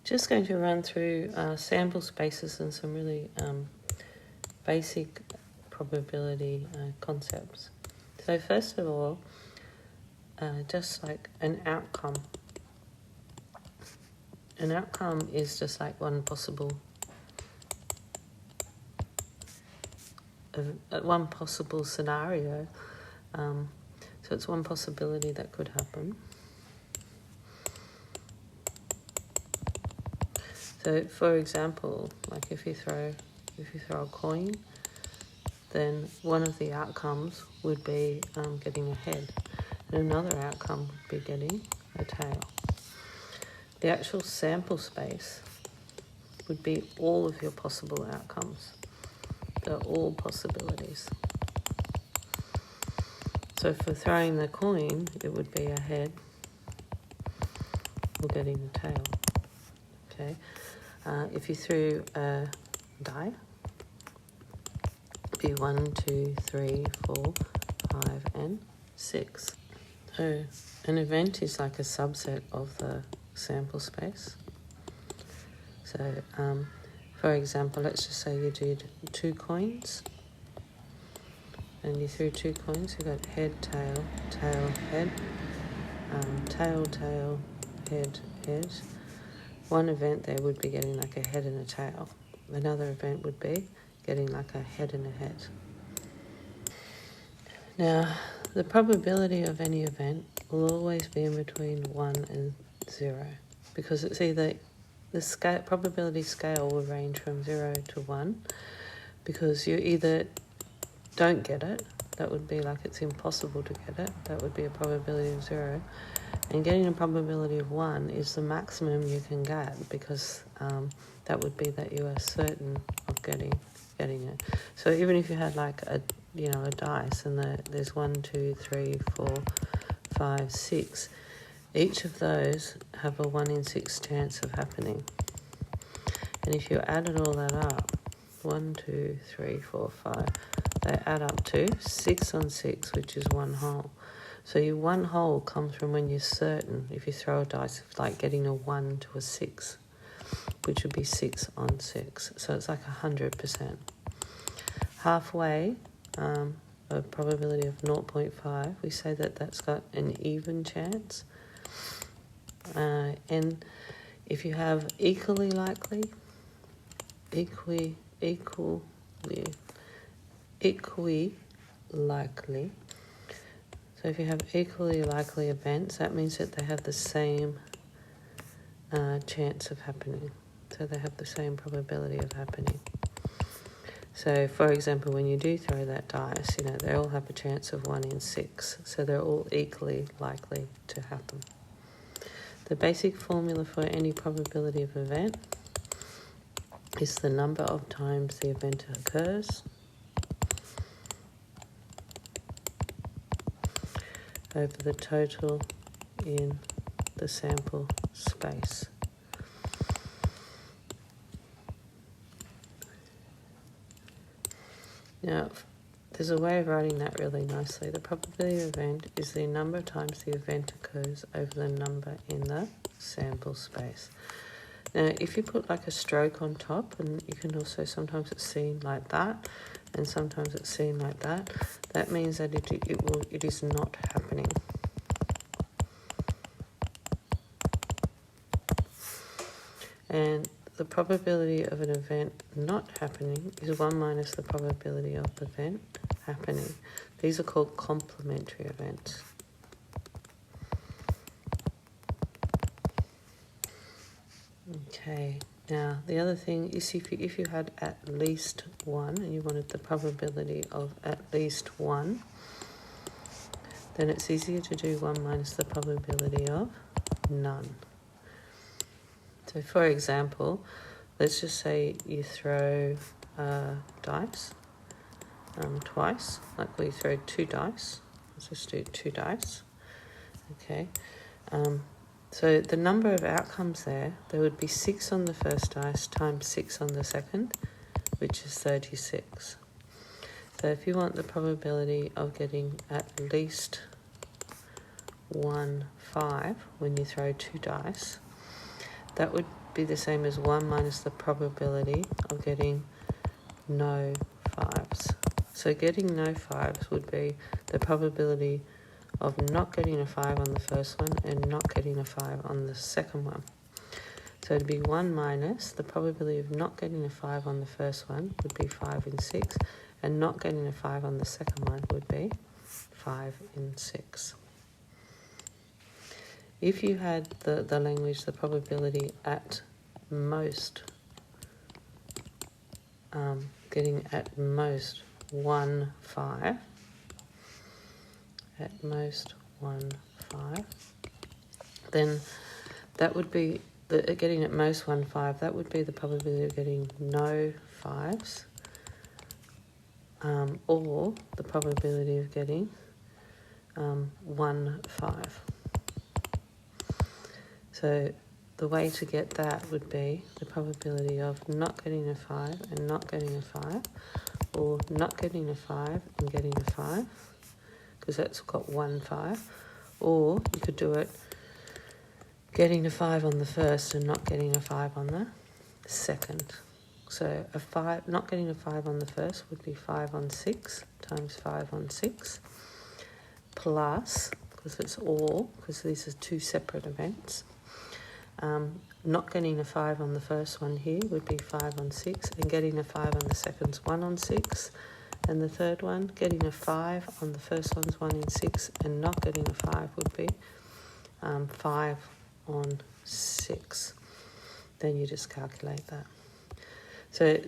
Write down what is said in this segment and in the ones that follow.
just going to run through sample spaces and some really basic probability concepts. So first of all, just like an outcome. An outcome is just like one possible scenario. So it's one possibility that could happen. So for example, like if you throw a coin, then one of the outcomes would be getting a head, and another outcome would be getting a tail. The actual sample space would be all of your possible outcomes. They're all possibilities. So for throwing the coin, it would be a head or getting a tail. Okay. If you threw a die, it'd be 1, 2, 3, 4, 5, and 6. So an event is like a subset of the sample space. So for example, let's just say you did 2 coins, and you threw 2 coins. You got head, tail, tail, head, tail, tail, head, head. One event there would be getting like a head and a tail. Another event would be getting like a head and a head. Now, the probability of any event will always be in between 1 and 0, because it's either the probability scale will range from 0 to 1, because you either don't get it, that would be like it's impossible to get it, that would be a probability of 0, and getting a probability of 1 is the maximum you can get, because that would be that you are certain of getting it. So even if you had like a dice, and there's 1, 2, 3, 4, 5, 6, each of those have a 1 in 6 chance of happening. And if you added all that up, 1, 2, 3, 4, 5, they add up to 6 on 6, which is 1 whole. So your 1 whole comes from when you're certain, if you throw a dice, it's like getting a 1 to a 6, which would be 6 on 6. So it's like 100%. Halfway, a probability of 0.5, we say that that's got an even chance. And if you have equally likely, equally likely, so if you have equally likely events, that means that they have the same chance of happening. So they have the same probability of happening. So, for example, when you do throw that dice, they all have a chance of 1 in 6. So they're all equally likely to happen. The basic formula for any probability of event is the number of times the event occurs over the total in the sample space. Now, there's a way of writing that really nicely. The probability of event is the number of times the event occurs over the number in the sample space. Now, if you put like a stroke on top, and you can also, sometimes it's seen like that, and sometimes it's seen like that, that means that it is not happening. And the probability of an event not happening is 1 minus the probability of the event happening. These are called complementary events. Okay, now the other thing is if you had at least 1 and you wanted the probability of at least 1, then it's easier to do 1 minus the probability of none. So for example, let's just say you throw dice twice, like we throw 2 dice. Let's just do 2 dice. Okay. So the number of outcomes there would be 6 on the first dice times 6 on the second, which is 36. So if you want the probability of getting at least 1 5 when you throw 2 dice, that would be the same as 1 minus the probability of getting no 5s. So getting no 5s would be the probability of not getting a 5 on the first one and not getting a 5 on the second one. So it'd be 1 minus the probability of not getting a 5 on the first one would be 5 in 6, and not getting a 5 on the second one would be 5 in 6. If you had the language, the probability at most, getting at most 1 5, at most 1 5, then that would be, getting at most 1 5, that would be the probability of getting no 5s, or the probability of getting 1 5. So the way to get that would be the probability of not getting a 5 and not getting a 5, or not getting a 5 and getting a 5, because that's got 1 5, or you could do it getting a 5 on the first and not getting a 5 on the second. So not getting a 5 on the first would be 5 on 6 times 5 on 6, plus, because these are two separate events, not getting a 5 on the first one here would be 5 on 6, and getting a 5 on the second is 1 on 6, and the third one, getting a 5 on the first one's 1 in 6, and not getting a 5 would be 5 on 6. Then you just calculate that. So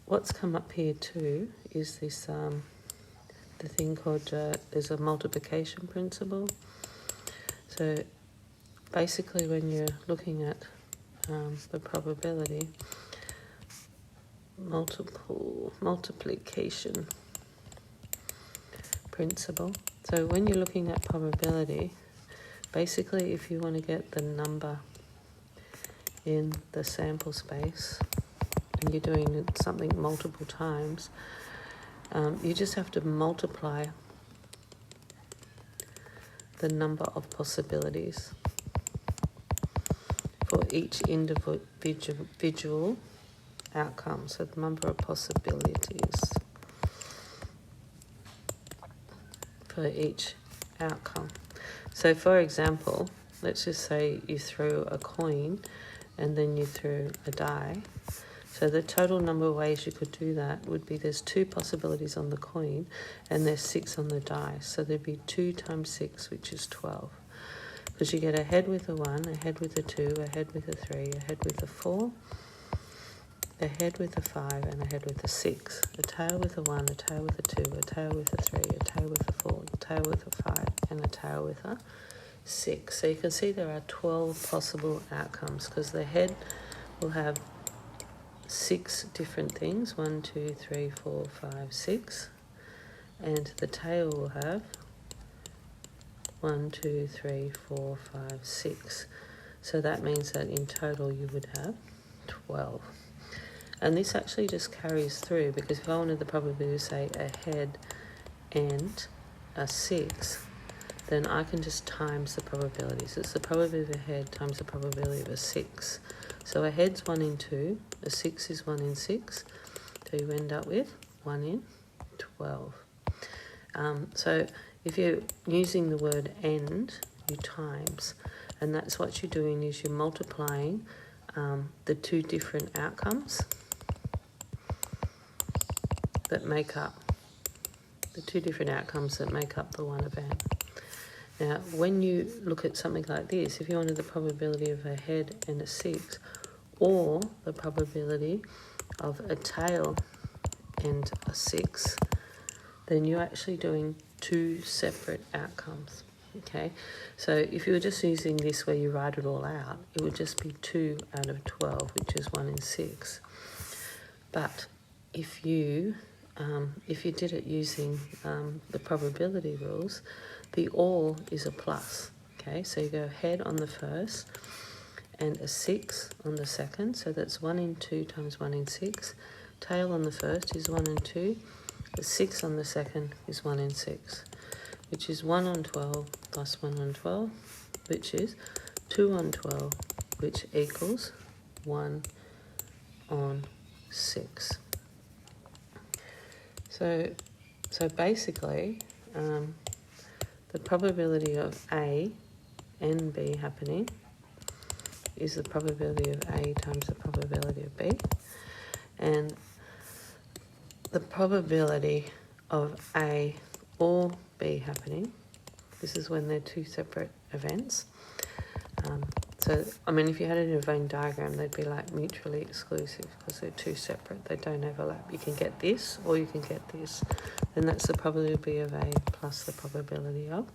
what's come up here too is this, the thing called, there's a multiplication principle. So basically when you're looking at the probability, multiplication principle. So when you're looking at probability, basically if you want to get the number in the sample space and you're doing something multiple times, you just have to multiply the number of possibilities for each individual outcome. So the number of possibilities for each outcome. So for example, let's just say you threw a coin and then you threw a die. So the total number of ways you could do that would be, there's 2 possibilities on the coin and there's 6 on the die. So there'd be 2 times 6, which is 12. Because you get a head with a 1, a head with a 2, a head with a 3, a head with a 4, a head with a 5, and a head with a 6. A tail with a 1, a tail with a 2, a tail with a 3, a tail with a 4, a tail with a 5, and a tail with a 6. So you can see there are 12 possible outcomes, because the head will have 6 different things, 1, 2, 3, 4, 5, 6, and the tail will have 1, 2, 3, 4, 5, 6. So that means that in total you would have 12. And this actually just carries through, because if I wanted the probability to say a head and a 6, then I can just times the probabilities. It's the probability of a head times the probability of a 6. So a head's 1 in 2, a 6 is 1 in 6, so you end up with 1 in 12. So if you're using the word and, you times, and that's what you're doing, is you're multiplying the 2 different outcomes that make up the one event. Now, when you look at something like this, if you wanted the probability of a head and a 6, or the probability of a tail and a 6, then you're actually doing 2 separate outcomes. Okay, so if you were just using this where you write it all out, it would just be 2 out of 12, which is 1 in 6. But if you did it using the probability rules, the or is a plus. Okay, so you go head on the first and a 6 on the second, so that's 1 in 2 times 1 in 6. Tail on the first is 1 in 2. The 6 on the second is 1 in 6, which is 1 on 12 plus 1 on 12, which is 2 on 12, which equals 1 on 6. So basically, the probability of A and B happening is the probability of A times the probability of B. And the probability of A or B happening, this is when they're two separate events. So, I mean, if you had it in a Venn diagram, they'd be like mutually exclusive because they're two separate. They don't overlap. You can get this or you can get this. Then that's the probability of A plus the probability of.